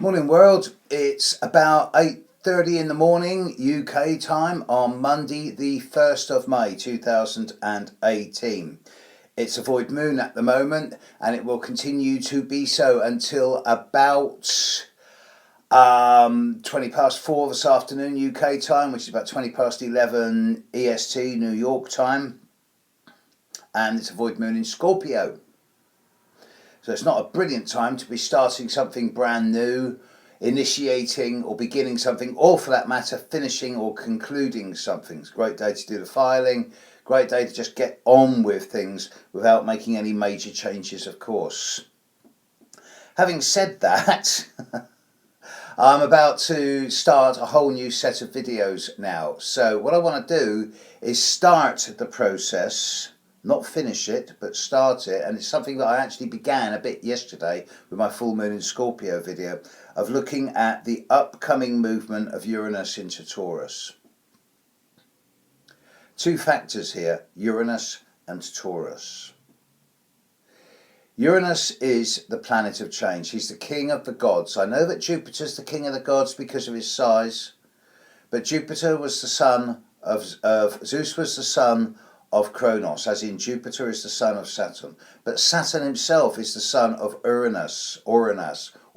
Morning world, it's about 8:30 in the morning UK time on Monday the 1st of May 2018. It's a void moon at the moment and it will continue to be so until about 20 past 4 this afternoon UK time, which is about 20 past 11 EST New York time, and it's a void moon in Scorpio. So it's not a brilliant time to be starting something brand new, initiating or beginning something, or for that matter, finishing or concluding something. It's a great day to do the filing, great day to just get on with things without making any major changes, of course. Having said that, I'm about to start a whole new set of videos now. So what I want to do is start the process, not finish it, but start it. And it's something that I actually began a bit yesterday with my full moon in Scorpio video, of looking at the upcoming movement of Uranus into Taurus. Two factors here, Uranus and Taurus. Uranus is the planet of change. He's the king of the gods. I know that Jupiter's the king of the gods because of his size, but Jupiter was the son of Zeus was the son of Kronos, as in Jupiter is the son of Saturn. But Saturn himself is the son of Uranus, or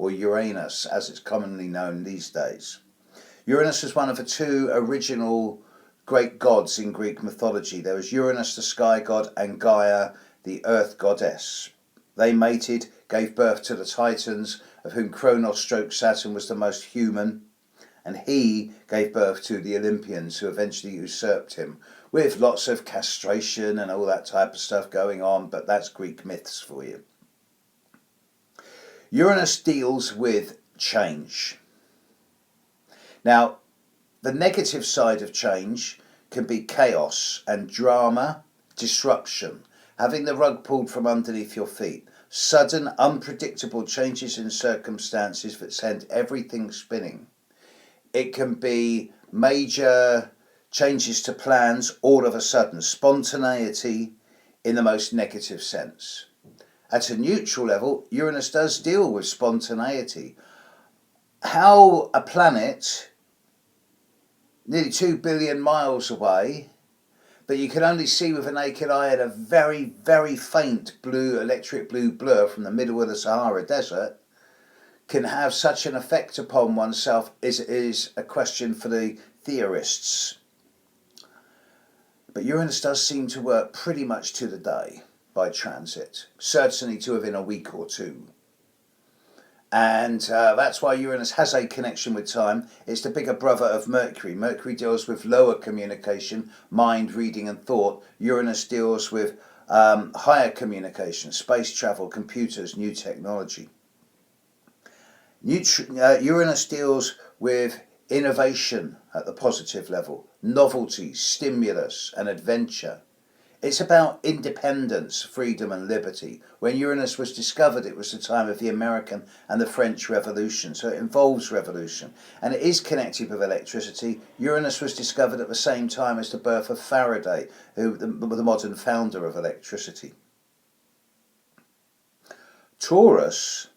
Uranus, as it's commonly known these days. Uranus was one of the two original great gods in Greek mythology. There was Uranus, the sky god, and Gaia, the earth goddess. They mated, gave birth to the Titans, of whom Kronos stroke Saturn was the most human, and he gave birth to the Olympians, who eventually usurped him, with lots of castration and all that type of stuff going on, but that's Greek myths for you. Uranus deals with change. Now, the negative side of change can be chaos and drama, disruption, having the rug pulled from underneath your feet, sudden, unpredictable changes in circumstances that send everything spinning. It can be major changes to plans all of a sudden, spontaneity in the most negative sense. At a neutral level, Uranus does deal with spontaneity. How a planet nearly 2 billion miles away, but you can only see with a naked eye at a very, very faint electric blue blur from the middle of the Sahara Desert, can have such an effect upon oneself is a question for the theorists. But Uranus does seem to work pretty much to the day by transit, certainly to within a week or two. And that's why Uranus has a connection with time. It's the bigger brother of Mercury. Mercury deals with lower communication, mind, reading and thought. Uranus deals with higher communication, space travel, computers, new technology. Uranus deals with innovation at the positive level, novelty, stimulus and adventure. It's about independence, freedom and liberty. When Uranus was discovered, it was the time of the American and the French Revolution, so it involves revolution. And it is connected with electricity. Uranus was discovered at the same time as the birth of Faraday, the modern founder of electricity. Taurus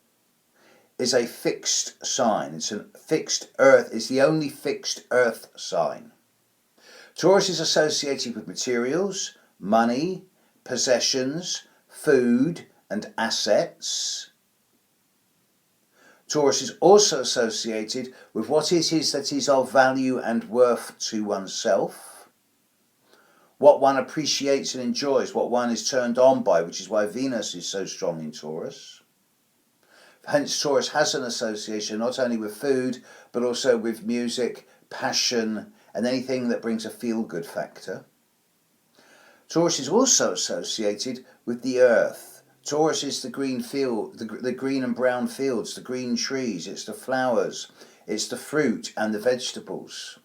is a fixed sign. It's a fixed earth. It's the only fixed earth sign. Taurus is associated with materials, money, possessions, food and assets. Taurus is also associated with what it is that is of value and worth to oneself, what one appreciates and enjoys, what one is turned on by, which is why Venus is so strong in Taurus. Hence, Taurus has an association not only with food, but also with music, passion, and anything that brings a feel-good factor. Taurus is also associated with the earth. Taurus is the green field, the green and brown fields, the green trees, it's the flowers, it's the fruit and the vegetables.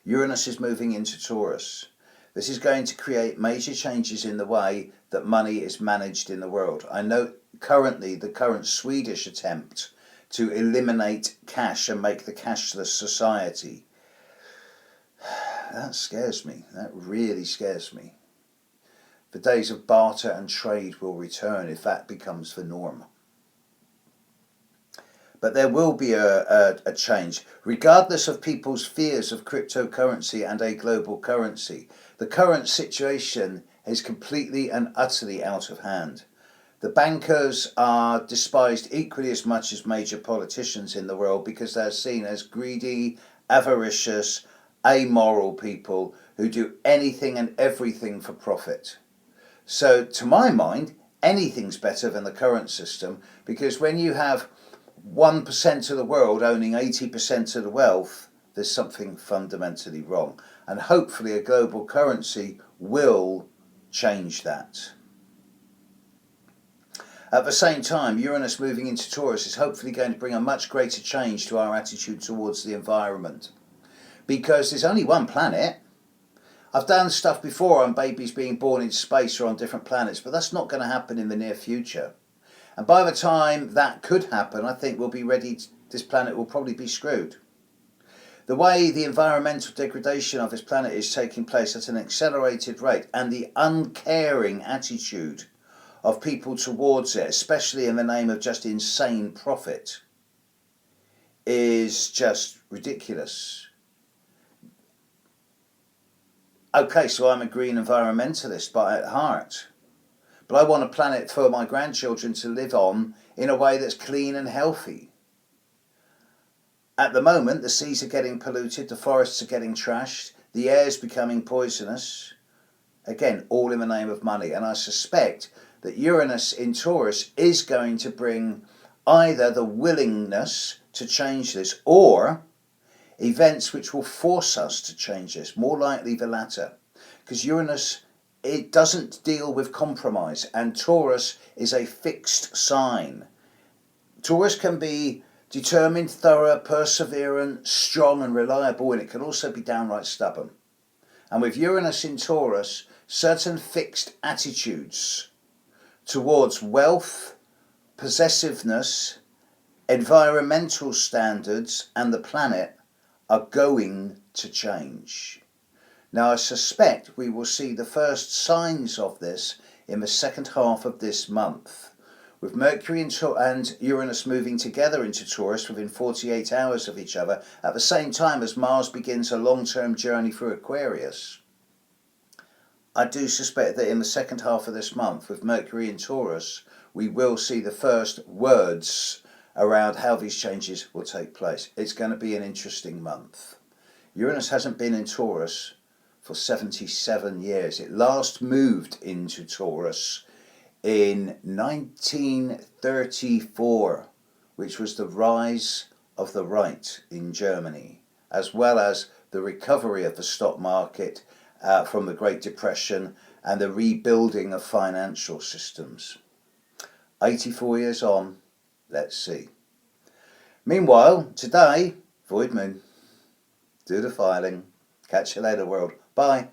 Uranus is moving into Taurus. This is going to create major changes in the way that money is managed in the world. I know currently the current Swedish attempt to eliminate cash and make the cashless society. That scares me. That really scares me. The days of barter and trade will return if that becomes the norm. but there will be a change. Regardless of people's fears of cryptocurrency and a global currency, the current situation is completely and utterly out of hand. The bankers are despised equally as much as major politicians in the world because they're seen as greedy, avaricious, amoral people who do anything and everything for profit. So, to my mind, anything's better than the current system, because when you have 1% of the world owning 80% of the wealth, there's something fundamentally wrong. And hopefully a global currency will change that. At the same time, Uranus moving into Taurus is hopefully going to bring a much greater change to our attitude towards the environment. Because there's only one planet. I've done stuff before on babies being born in space or on different planets, but that's not going to happen in the near future. And by the time that could happen, I think we'll be ready. This planet will probably be screwed. The way the environmental degradation of this planet is taking place at an accelerated rate, and the uncaring attitude of people towards it, especially in the name of just insane profit, is just ridiculous. Okay, so I'm a green environmentalist at heart, but I want a planet for my grandchildren to live on in a way that's clean and healthy. At the moment, the seas are getting polluted, the forests are getting trashed, the air is becoming poisonous. Again, all in the name of money. And I suspect that Uranus in Taurus is going to bring either the willingness to change this or events which will force us to change this, more likely the latter. Because Uranus, it doesn't deal with compromise, and Taurus is a fixed sign. Taurus can be determined, thorough, perseverant, strong and reliable, and it can also be downright stubborn. And with Uranus in Taurus, certain fixed attitudes towards wealth, possessiveness, environmental standards and the planet are going to change. Now I suspect we will see the first signs of this in the second half of this month, with Mercury and Uranus moving together into Taurus within 48 hours of each other, at the same time as Mars begins a long-term journey through Aquarius. I do suspect that in the second half of this month, with Mercury in Taurus, we will see the first words around how these changes will take place. It's going to be an interesting month. Uranus hasn't been in Taurus for 77 years. It last moved into Taurus in 1934, which was the rise of the right in Germany, as well as the recovery of the stock market from the Great Depression and the rebuilding of financial systems. 84 years on, let's see. Meanwhile, today, void moon. Do the filing. Catch you later, world. Bye.